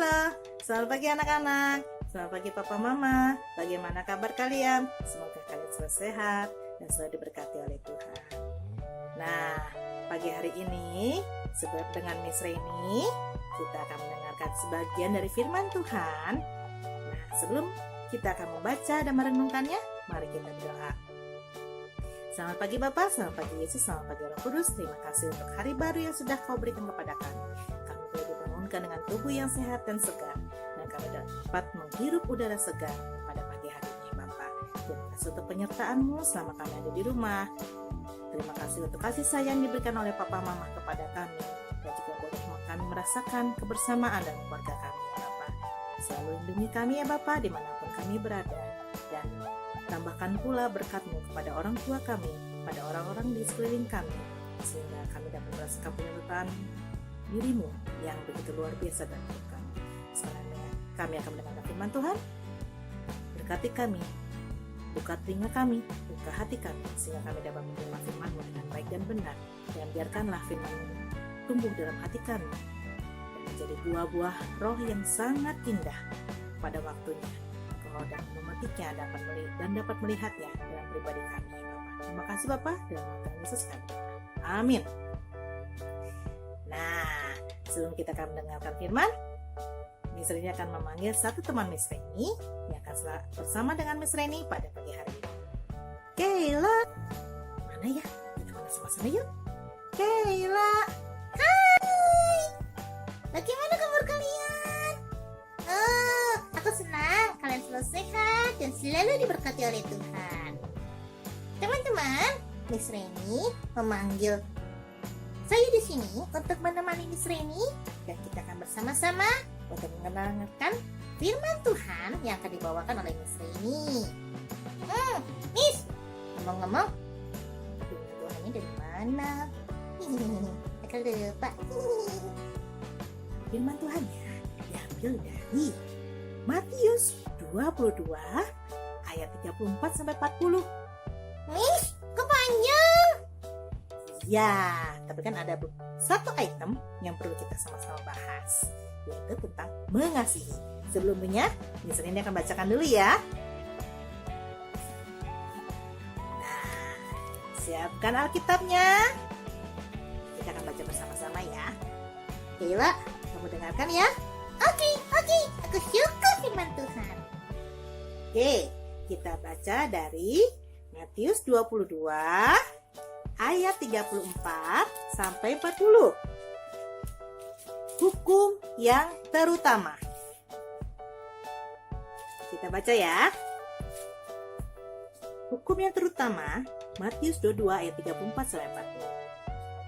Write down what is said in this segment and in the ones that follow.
Halo, selamat pagi anak-anak. Selamat pagi papa mama. Bagaimana kabar kalian? Semoga kalian selalu sehat dan selalu diberkati oleh Tuhan. Nah, pagi hari ini sebab dengan Miss Reni kita akan mendengarkan sebagian dari firman Tuhan. Nah, sebelum kita akan membaca dan merenungkannya, mari kita berdoa. Selamat pagi Bapak, selamat pagi Yesus, selamat pagi Roh Kudus. Terima kasih untuk hari baru yang sudah Kau berikan kepada kami. Kami boleh dibangunkan dengan tubuh yang sehat dan segar, dan kami dapat menghirup udara segar pada pagi hari ini Bapak. Terima kasih untuk penyertaan-Mu selama kami ada di rumah. Terima kasih untuk kasih sayang diberikan oleh Papa Mama kepada kami, dan juga boleh kami merasakan kebersamaan dan keluarga kami ya Bapak. Selalu lindungi kami ya Bapak dimanapun kami berada, dan tambahkan pula berkat-Mu kepada orang tua kami, pada orang-orang di sekeliling kami, sehingga kami dapat merasakan penyertaan diri-Mu yang begitu luar biasa dan hidup kami. Sekarang kami akan mendengarkan firman Tuhan. Berkati kami, buka telinga kami, buka hati kami, sehingga kami dapat menerima firman-Mu dengan baik dan benar. Dan biarkanlah firman-Mu tumbuh dalam hati kami, dan menjadi buah-buah roh yang sangat indah pada waktunya. Dan memetiknya dan dapat melihatnya dalam pribadi kami ya Bapak. Terima kasih Bapak, dalam nama Tuhan Yesus kami. Amin. Nah, sebelum kita akan mendengarkan firman, Miss Reni akan memanggil satu teman Miss Reni yang akan bersama dengan Miss Reni pada pagi hari ini. Kayla, mana ya? Kita mana sama-sama yuk. Kayla, hai. Bagaimana kabar kalian? Oh, aku senang kalian selalu sehat dan selalu diberkati oleh Tuhan. Teman-teman, Miss Reni memanggil saya di sini untuk menemani Miss Reni, dan kita akan bersama-sama untuk mendengarkan firman Tuhan yang akan dibawakan oleh Miss Reni. Miss, ngomong-ngomong, firman Tuhan ini dari mana? Aku lupa. Firman Tuhan diambil dari Matius 22 ayat 34 sampai 40. Miss, kok panjang? Ya, tapi kan ada satu item yang perlu kita sama-sama bahas, yaitu tentang mengasihi. Sebelumnya, Miss Reni akan bacakan dulu ya. Nah, siapkan Alkitabnya. Kita akan baca bersama-sama ya. Kayla, kamu dengarkan ya. Oke, aku suka firman Tuhan. Oke, kita baca dari Matius 22 ayat 34 sampai 40. Hukum yang terutama. Kita baca ya. Hukum yang terutama, Matius 22 ayat 34 sampai 40.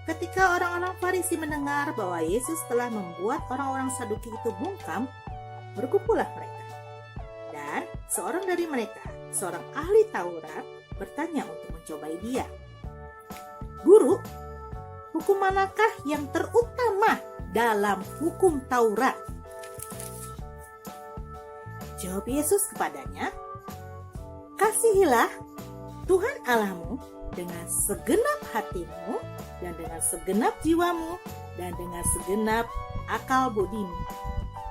Ketika orang-orang Farisi mendengar bahwa Yesus telah membuat orang-orang Saduki itu bungkam, berkumpullah mereka. Dan seorang dari mereka, seorang ahli Taurat, bertanya untuk mencobai dia. Guru, hukum manakah yang terutama dalam hukum Taurat? Jawab Yesus kepadanya, kasihilah Tuhan Allahmu dengan segenap hatimu, dan dengan segenap jiwamu, dan dengan segenap akal budimu.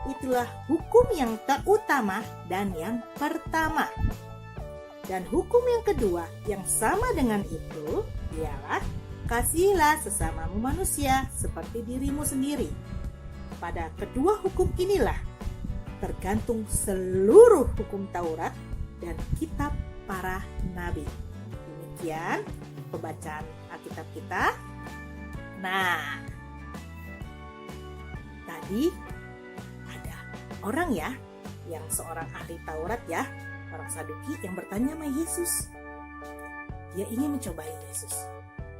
Itulah hukum yang terutama dan yang pertama. Dan hukum yang kedua yang sama dengan itu ialah kasihilah sesamamu manusia seperti dirimu sendiri. Pada kedua hukum inilah tergantung seluruh hukum Taurat dan kitab para nabi. Demikian pembacaan Alkitab kita. Nah, tadi ada orang ya, yang seorang ahli Taurat ya, orang Saduki yang bertanya sama Yesus. Dia ingin mencobai Yesus.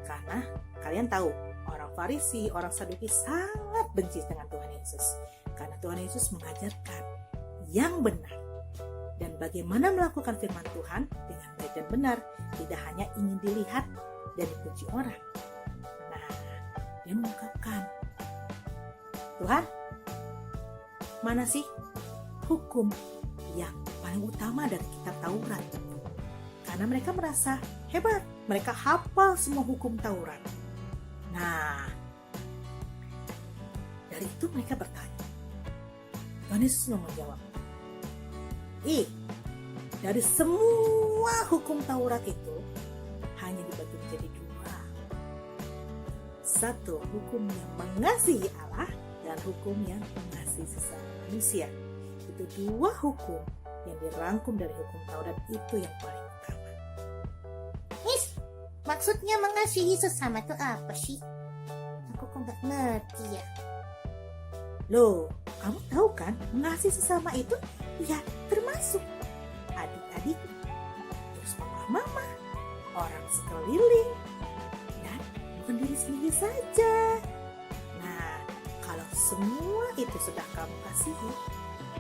Karena kalian tahu, orang Farisi, orang Saduki sangat benci dengan Tuhan Yesus. Karena Tuhan Yesus mengajarkan yang benar. Dan bagaimana melakukan firman Tuhan dengan baik dan benar, tidak hanya ingin dilihat dan dipuji orang. Nah, dia mengungkapkan, Tuhan, mana sih hukum yang paling utama dari kitab Taurat? Karena mereka merasa hebat, mereka hafal semua hukum Taurat. Nah, dari itu mereka bertanya, Tuhan Yesus menjawab, dari semua hukum Taurat itu hanya dibagi menjadi dua. Satu, hukum yang mengasihi Allah, dan hukum yang mengasihi sesama manusia. Itu dua hukum yang dirangkum dari hukum Taurat, itu yang paling utama. Miss, maksudnya mengasihi sesama itu apa sih? Aku kok nggak ngerti ya. Loh, kamu tahu kan, mengasihi sesama itu ya termasuk adik-adik, terus mama, orang sekeliling, dan bukan diri sendiri saja. Nah, kalau semua itu sudah kamu kasihi,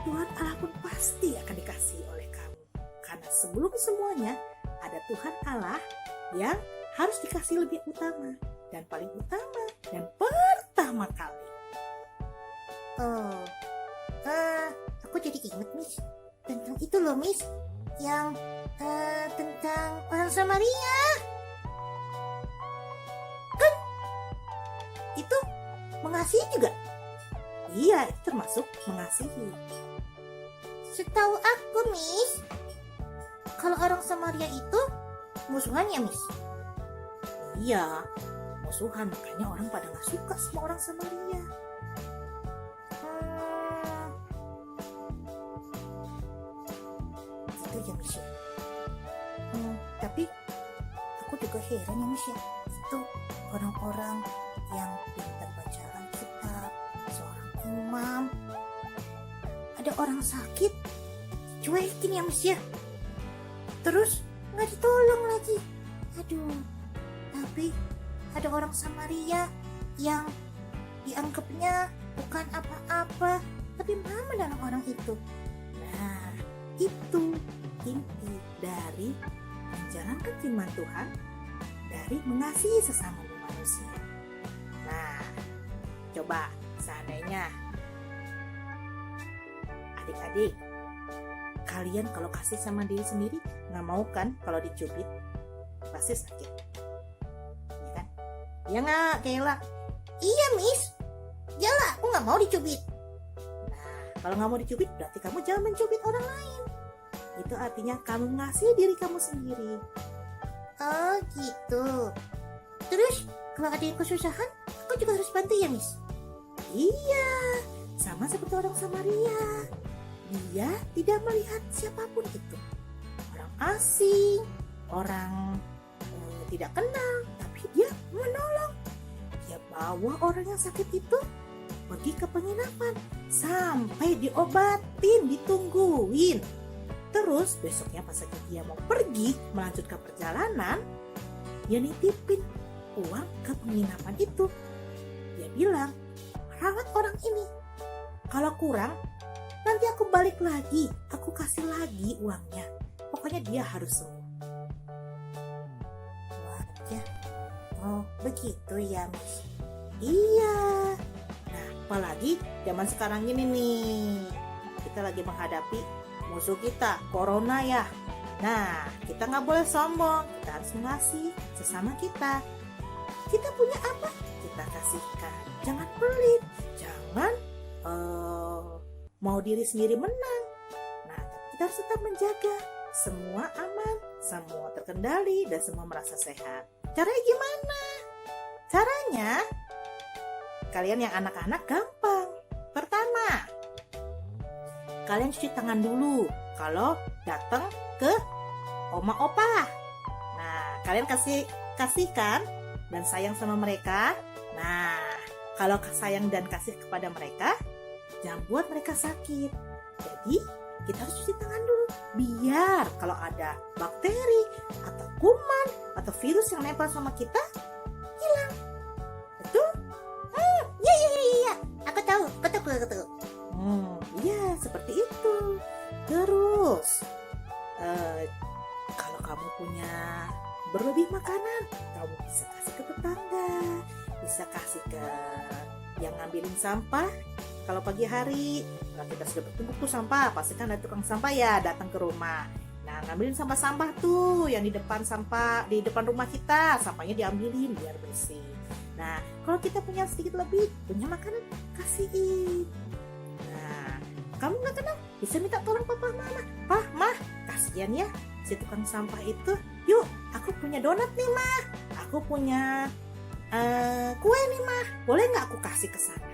Tuhan Allah pun pasti akan dikasihi oleh kamu. Karena sebelum semuanya, ada Tuhan Allah yang harus dikasihi lebih utama, dan paling utama, dan pertama kali. Oh, aku jadi inget, Miss, tentang itu loh, Miss, yang tentang orang Samaria. Kan itu mengasihi juga. Iya, itu termasuk mengasihi. Setahu aku, Miss, kalau orang Samaria itu musuhannya, Miss. Iya, musuhan, makanya orang pada gak suka sama orang Samaria. Gitu ya, Miss, ya. Tapi aku juga heran ya, Miss, ya. Itu orang-orang yang pintar baca Alkitab, seorang imam, ada orang sakit, cuekin ya, Miss, ya. Terus nggak ditolong lagi. Aduh, tapi ada orang Samaria yang dianggapnya bukan apa-apa, tapi mama dalam orang itu. Nah, itu inti dari menjalankan firman Tuhan, dari mengasihi sesama manusia. Nah, coba seandainya adik-adik, kalian kalau kasih sama diri sendiri, nggak mau kan kalau dicubit, pasti sakit, ya kan? Ya nggak, Kayla? Iya, Miss. Yalah, aku nggak mau dicubit. Nah, kalau nggak mau dicubit, berarti kamu jangan mencubit orang lain. Itu artinya kamu mengasihi diri kamu sendiri. Oh, gitu. Terus kalau ada yang kesusahan, aku juga harus bantu ya, Miss? Iya, sama seperti orang Samaria. Dia tidak melihat siapapun itu. Orang asing, orang tidak kenal, tapi dia menolong. Dia bawa orang yang sakit itu pergi ke penginapan sampai diobatin, ditungguin. Terus besoknya pas lagi dia mau pergi melanjutkan perjalanan, dia nitipin uang ke penginapan itu. Dia bilang, rawat orang ini. Kalau kurang, nanti aku balik lagi, aku kasih lagi uangnya. Pokoknya dia harus sembuh. Wah, ya. Oh, begitu ya, Miss. Iya. Nah, apalagi zaman sekarang ini nih, kita lagi menghadapi musuh kita, corona ya. Nah, kita nggak boleh sombong, kita harus mengasihi sesama kita. Kita punya apa? Kita kasihkan. Jangan pelit, jangan mau diri sendiri menang. Nah, kita harus tetap menjaga semua aman, semua terkendali, dan semua merasa sehat. Caranya gimana? Caranya, kalian yang anak-anak gampang. Pertama, kalian cuci tangan dulu kalau datang ke oma opa. Nah, kalian kasihkan dan sayang sama mereka. Nah, kalau sayang dan kasih kepada mereka, jangan buat mereka sakit. Jadi, kita harus cuci tangan dulu. Biar kalau ada bakteri atau kuman atau virus yang nempel sama kita, hilang. Betul? Iya. Aku tahu. Iya, seperti itu. Terus, kalau kamu punya berlebih makanan, kamu bisa kasih ke tetangga, bisa kasih ke yang ngambilin sampah. Kalau pagi hari, kalau kita sudah bertumpuk tuh sampah, pasti kan ada tukang sampah ya datang ke rumah. Nah, ngambilin sampah-sampah tuh yang di depan rumah kita, sampahnya diambilin biar bersih. Nah, kalau kita punya sedikit lebih, punya makanan, kasihin. Nah, kamu nggak kenal, bisa minta tolong papa mama. Pah, mah, kasihan ya si tukang sampah itu. Yuk, aku punya donat nih mah, aku punya kue nih mah, boleh nggak aku kasih ke sana?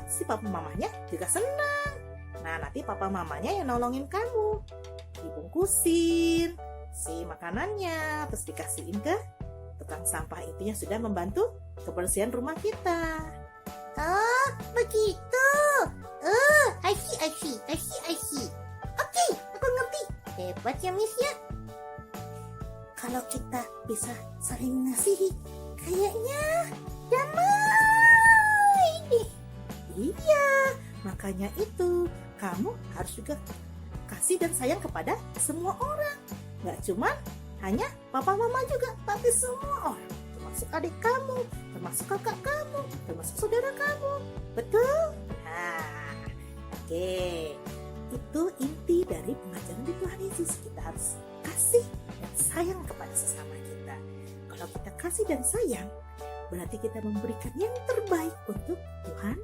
Si papa mamanya juga senang. Nah, nanti papa mamanya yang nolongin kamu, dibungkusin si makanannya, terus dikasihin ke tukang sampah itu yang sudah membantu kebersihan rumah kita. Oh, begitu. I see. Oke, aku ngerti. Hebat ya, Miss ya. Kalau kita bisa saling mengasihi, kayaknya damai deh. Iya, makanya itu kamu harus juga kasih dan sayang kepada semua orang. Gak cuma hanya papa mama juga, tapi semua orang. Termasuk adik kamu, termasuk kakak kamu, termasuk saudara kamu. Betul? Nah, oke. Itu inti dari pengajaran di Tuhan Yesus. Kita harus kasih dan sayang kepada sesama kita. Kalau kita kasih dan sayang, berarti kita memberikan yang terbaik untuk Tuhan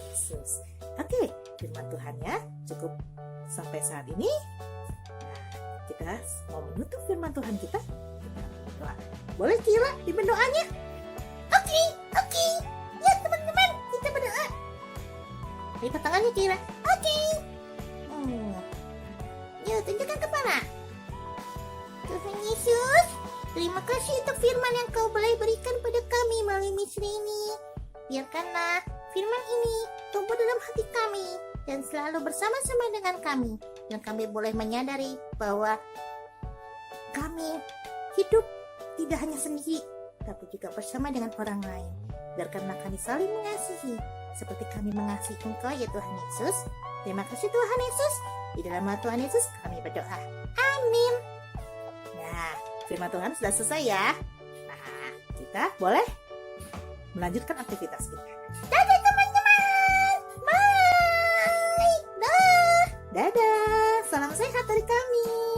Yesus. Oke, firman Tuhannya cukup sampai saat ini. Nah, kita mau menutup firman Tuhan kita berdoa. Boleh Kira pimpin doanya? Oke. Ya teman-teman, kita berdoa. Lipat tangannya Kira. Oke. Yuk, tunjukkan kepala. Tuhan Yesus, terima kasih untuk firman yang kau boleh berikan pada kami melalui Miss Rini. Biarkanlah firman ini tumbuh dalam hati kami dan selalu bersama-sama dengan kami. Dan kami boleh menyadari bahwa kami hidup tidak hanya sendiri, tapi juga bersama dengan orang lain. Biarkanlah kami saling mengasihi, seperti kami mengasihi Engkau ya Tuhan Yesus. Terima kasih Tuhan Yesus. Di dalam nama Tuhan Yesus kami berdoa. Amin. Nah, firman Tuhan sudah selesai ya. Nah, kita boleh melanjutkan aktivitas kita. Dadah teman-teman. Bye. Dah. Dadah, salam sehat dari kami.